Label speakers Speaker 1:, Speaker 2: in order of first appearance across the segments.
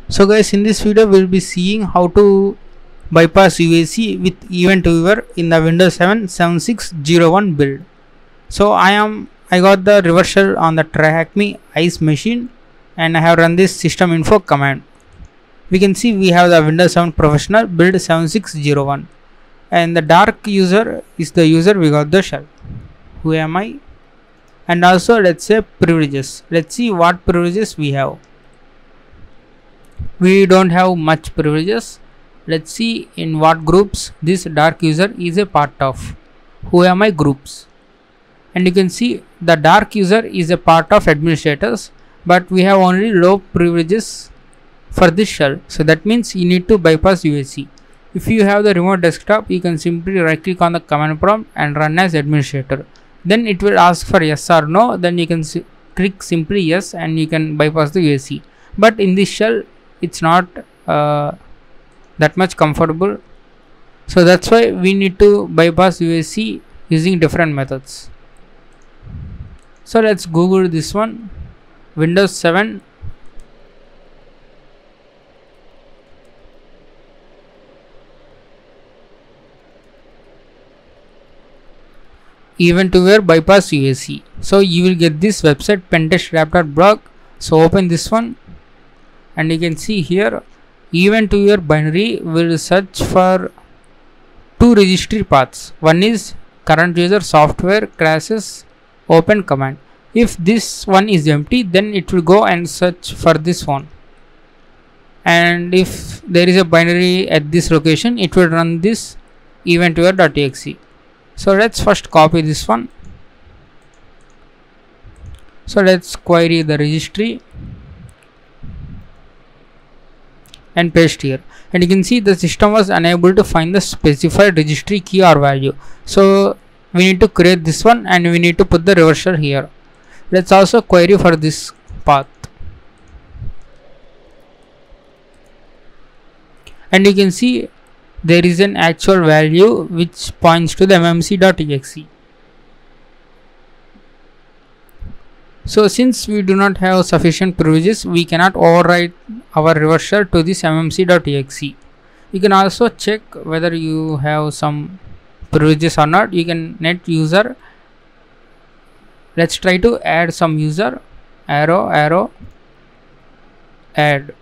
Speaker 1: So guys, in this video we'll be seeing how to bypass UAC with Event Viewer in the Windows 7 7601 build. So I got the reversal on the TryHackMe ICE machine and I have run this system info command. We can see we have the Windows 7 Professional build 7601 and the dark user is the user we got the shell. Who am I? And also let's say privileges. Let's see what privileges we have. We don't have much privileges. Let's see in what groups this dark user is a part of. Who am I groups? And you can see the dark user is a part of administrators, but we have only low privileges for this shell. So that means you need to bypass UAC. If you have the remote desktop, you can simply right click on the command prompt and run as administrator. Then it will ask for yes or no. Then you can click simply yes and you can bypass the UAC. But in this shell, it's not that much comfortable. So that's why we need to bypass UAC using different methods. So let's Google this one. Windows 7 Event Viewer bypass UAC. So you will get this website pentestrap.blog. So open this one and you can see here Event Viewer binary will search for two registry paths. One is current user software crashes open command. If this one is empty, then it will go and search for this one, and if there is a binary at this location, it will run this eventviewer.exe. So let's first copy this one. So let's query the registry and paste here, and you can see the system was unable to find the specified registry key or value. So we need to create this one and we need to put the reversal here. Let's also query for this path, and you can see there is an actual value which points to the mmc.exe. So since we do not have sufficient privileges, we cannot override our reversal to this mmc.exe. You can also check whether you have some privileges or not. You can net user. Let's try to add some user. Arrow add,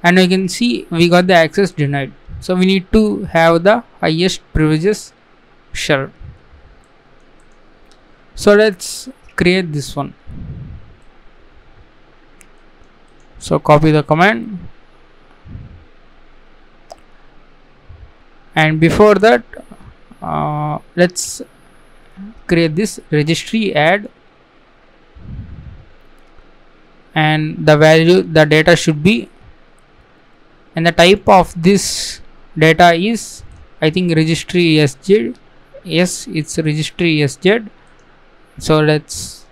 Speaker 1: and you can see we got the access denied. So we need to have the highest privileges shell. So let's create this one. So copy the command, and before that let's create this registry add, and the value, the data should be, and the type of this data is, I think, registry SZ. Yes, it's registry SZ. So let's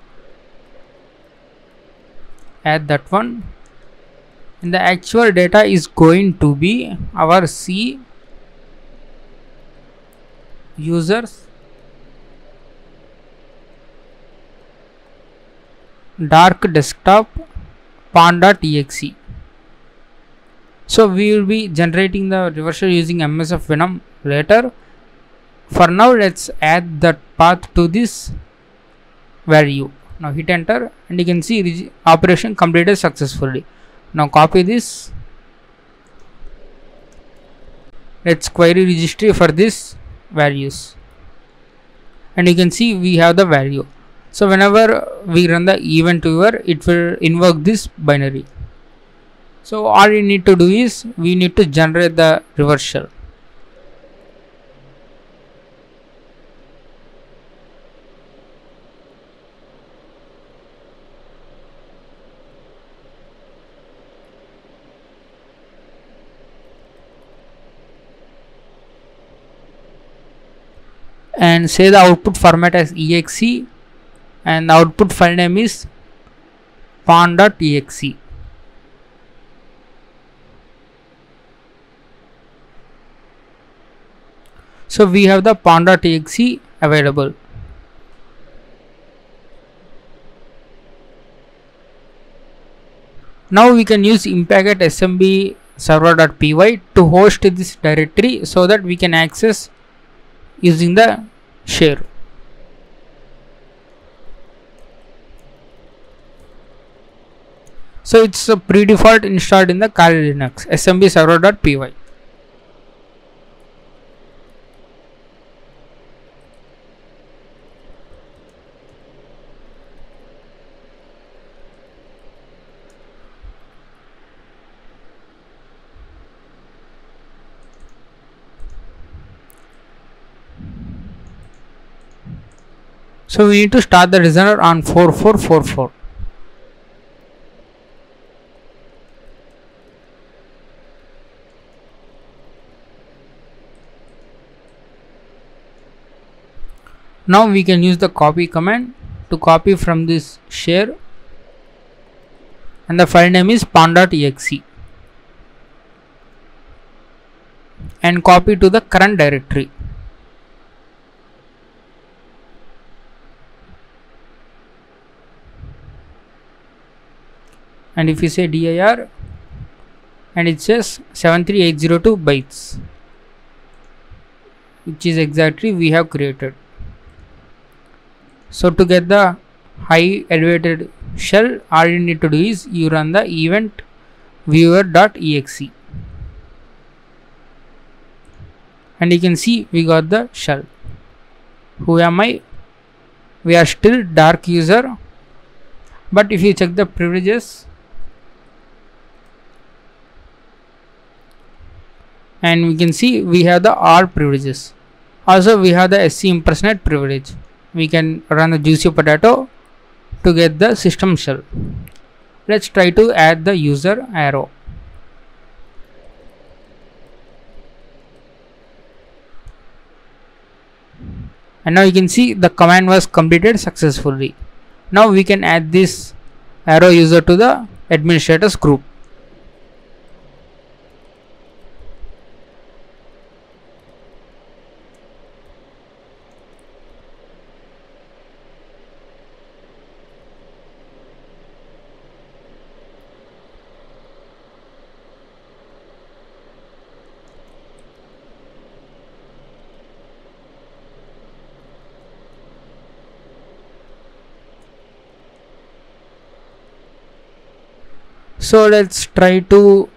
Speaker 1: add that one, and the actual data is going to be our C users dark desktop pawn.exe. So we will be generating the reversal using MSF Venom later. For now, let's add that path to this value. Now hit enter and you can see operation completed successfully. Now copy this. Let's query registry for this values, and you can see we have the value. So whenever we run the event viewer, it will invoke this binary. So all you need to do is we need to generate the reversal. And say the output format as exe, and the output file name is pawn.exe. So we have the pawn.exe available. Now we can use impact smb server.py to host this directory so that we can access using the share. So it's a pre-default installed in the Kali Linux smb server.py. So we need to start the designer on 4444. Now we can use the copy command to copy from this share, and the file name is pond.exe, and copy to the current directory. And if you say dir, and it says 73802 bytes, which is exactly we have created. So to get the high elevated shell, all you need to do is you run the event viewer.exe, and you can see we got the shell. Who am I? We are still dark user, but if you check the privileges, and we can see we have the all privileges. Also we have the SC impersonate privilege. We can run the juicy potato to get the system shell. Let's try to add the user arrow. And now you can see the command was completed successfully. Now we can add this arrow user to the administrators group. So let's try to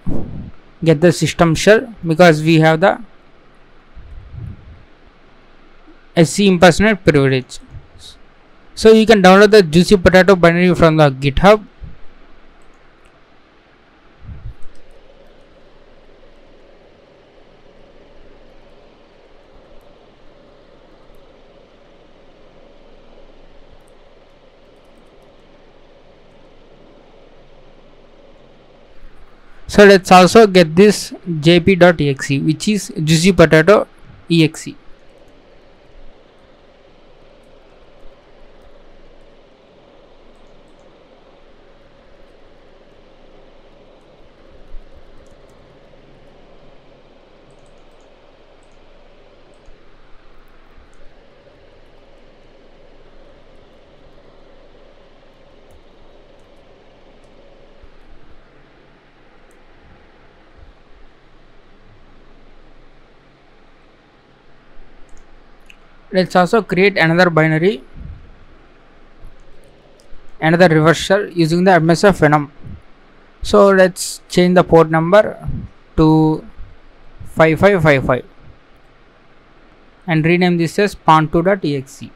Speaker 1: get the system shell, because we have the SC impersonate privilege. So you can download the juicy potato binary from the GitHub. So let's also get this jp.exe, which is juicy potato exe. Let's also create another binary, another reverse shell using the MSF Venom. So let's change the port number to 5555 and rename this as pond2.exe.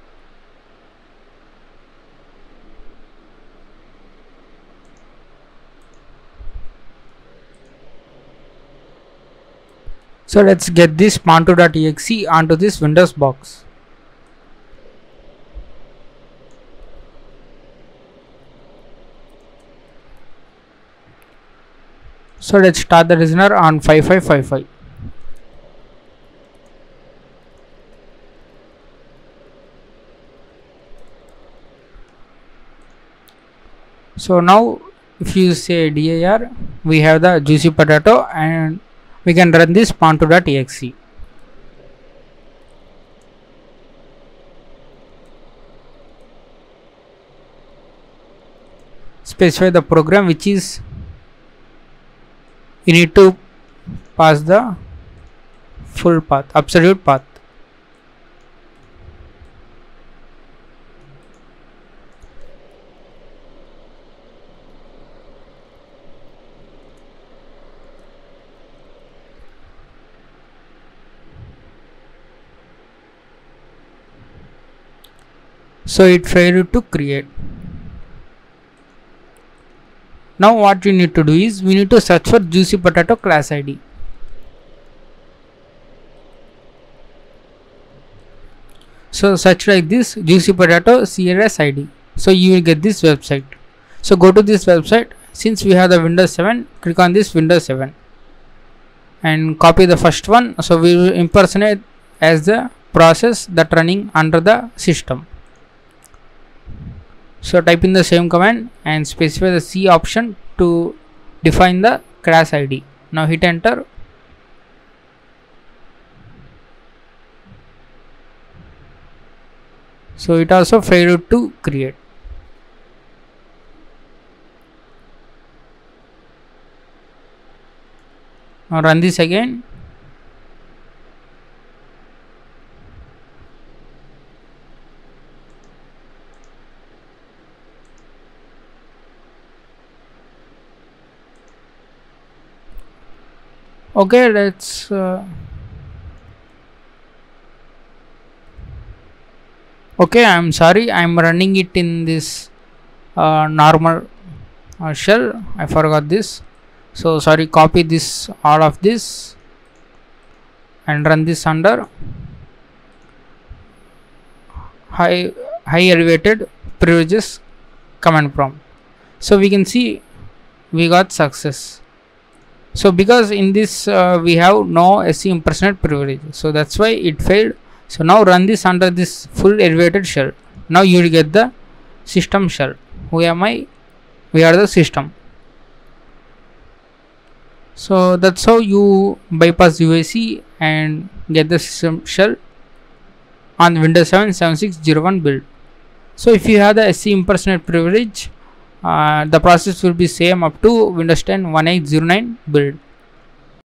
Speaker 1: So let's get this pond2.exe onto this Windows box. So let's start the listener on 5555. So now if you say dir, we have the juicy potato and we can run this pond2.exe. Specify the program which is you need to pass the full path, absolute path. So it failed to create. Now what we need to do is we need to search for Juicy Potato class ID. So search like this, Juicy Potato CLS ID. So you will get this website. So go to this website. Since we have the Windows 7, click on this Windows 7 and copy the first one. So we will impersonate as the process that running under the system. So type in the same command and specify the C option to define the class ID. Now hit enter. So it also failed to create. Now run this again. Okay, let's okay, I'm sorry, I'm running it in this normal shell. I forgot this. So sorry, copy this, all of this, and run this under high elevated privileges command prompt. So we can see we got success. So because in this we have no SC impersonate privilege, so that's why it failed. So now run this under this full elevated shell. Now you will get the system shell. Who am I? We are the system. So that's how you bypass UAC and get the system shell on Windows 7 7601 build. So if you have the SC impersonate privilege, the process will be same up to Windows 10 1809 build.